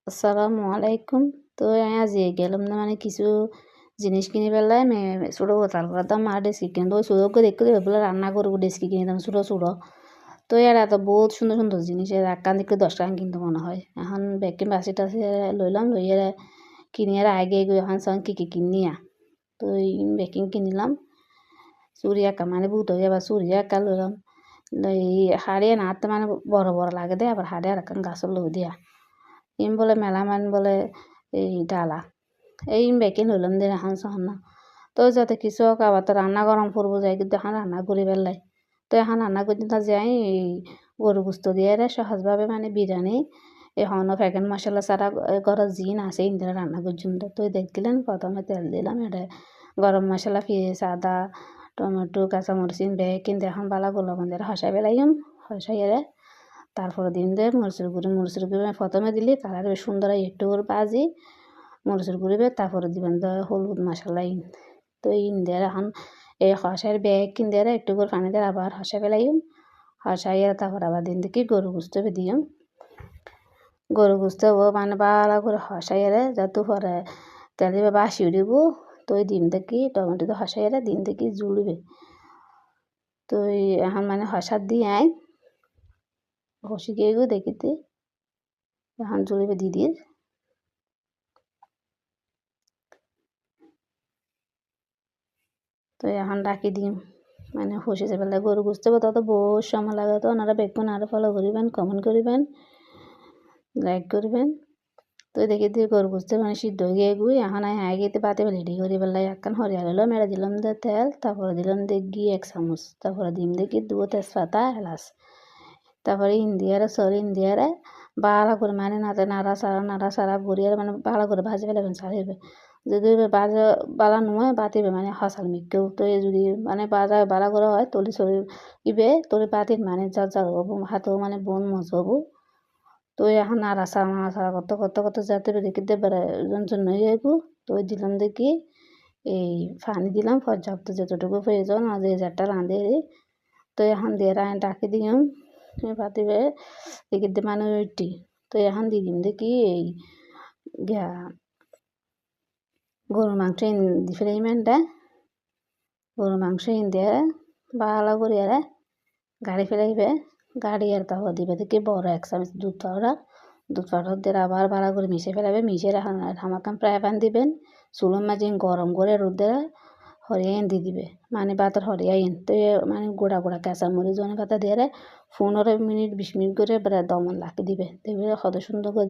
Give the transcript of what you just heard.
আসসালামু আলাইকুম। তো আজ গেলাম না মানে কিছু জিনিস কিনে ফেললাই ছোটো তারপরে তো মা ডেস্কি কিনবো ছোটো দেখতে বলে রান্না করবো ডেস্কি কিনে দাম ছোটো ছোটো তো এর এত বহুত সুন্দর সুন্দর জিনিস এর একখান দিকে 10 টাকা কিন্তু মনে হয় এখন ব্যাকিং বাসি টাসি লইলাম লইয়ে কিনে আগে এখন সঙ্গে কি কিনিয়া তো এই ব্যাকিং কিনিলাম চুরি একা মানে বুত হয়ে আবার চুরি একা লইলাম এই হাড়িয়ে নাড়তে মানে বড় বড় লাগে দেয় আবার হাড়ে আর একখান গাছের লোক দিয়া বলে মেলামান বলে এই ডালা এই বেকিং হইলাম দিয়ে এখন সহন না তো যাতে কিছু হোক আবার তো রান্না গরম করবো যাই কিন্তু এখন রান্না করি পেলাই তো এখন রান্না করতে তা যাই এই গরু গুস্ত দিয়ে সহজভাবে মানে বিরিয়ানি এখনও প্যাকেট মশলা ছাড়া ঘরের জিন আছে ইন্দিরা রান্না পর্যন্ত তো দেখলেন প্রথমে তেল দিলাম এটা গরম মশলা পেঁয়াজ আদা টমেটো কাঁচামরিচ বেগ কিন্তু এখন বালা গোলা বন্ধের হসাই বেলাইম হসাইয়ে তারপরে দিন দিয়ে মরিচের গুঁড়ি প্রথমে দিলে কালার বেশ সুন্দর একটু করে ভাজি মরিচের গুঁড়ি তারপরে দিবেন হলুদ মশলা তো দিয়ে এখন এই হসাইয়ের ব্যাগ কিনতে একটু করে পানি দিয়ে আবার হসাই ফেলাইম হসাইয়ে তারপর আবার দিন দেখি গরু গুস্ত দিম গরু গুস্ত মানে ভালো করে হসাইয়ে যাতে পরে তেল দিবে বাসি উঠিব তো ওই ডিম দেখি টমেটো তো হসাইয়ে ডিম দেখি জুড়বে তো এখন মানে হসার দিয়ে ঘষি গিয়ে দেখিতে এখন জুড়বে দিদির তো এখন ডাকি দিম মানে হসে যাবে গরু গুছতে তত বহুত সময় লাগে তো ওনারা বেগুন আরও ফলো করিবেন কমেন্ট করিবেন লাইক করবেন তো দেখি দিয়ে গরু গুছতে মানে সিদ্ধ গিয়ে গুই এখন আগে পাতে রেডি করি পেলাই একখান হরিয়া হলো মেরে দিলাম দিয়ে তেল তারপরে দিলাম দিয়ে ঘি 1 চামচ তারপরে ডিম দেখি 2 তেজপাতা এলাচ তারপরে ইন্দিয়ারে ভালো করে মানে নাড়া সারা গড়িয়ে মানে ভালো করে ভাজি ফেলাবেন সারিবে যদি বাজা বালা নয় বাতিবে মানে হাসাল মিকেও তো যদি মানে বাজা বালা করে হয় তলি চলি ইবে তলি বাতির মানে যার হবো হাতেও মানে বোন মজ হবো তো এখন নাড়া করতে যাতে দেখি দেবে জন্য যাইবো তো দিলাম দেখি এই পানি দিলাম পর্যাপ্ত যতটুকু প্রয়োজন আর যে যারটা রাঁধে তো এখন দিয়ে ডাকি দিলাম পাতিবে দেখি মানে ওইটি তো এখন দিয়ে দিম দেখি এই গরুর মাংস দি ফেলাইমেনটা গরুর মাংস দিয়ে ভালো করে গাড়ি ফেলাইবে গাড়ি আর তারপর দিবে দেখি বড় 1 চামচ দুধ পাউডার দিয়ে আবার ভালো করে মিশিয়ে ফেলাবে মিশিয়ে হামাকাম প্রায় পান দিবেন চুলোর মাঝে গরম করে রোদে হরিয়ে দিয়ে দিবে মানে ভাতের হরিয়া তো মানে গোড়া কাঁচামরিচ ধনে পাতা দিয়ে 15 মিনিট 20 মিনিট করে দমন লাখি দিবে দেখবে কত সুন্দর করে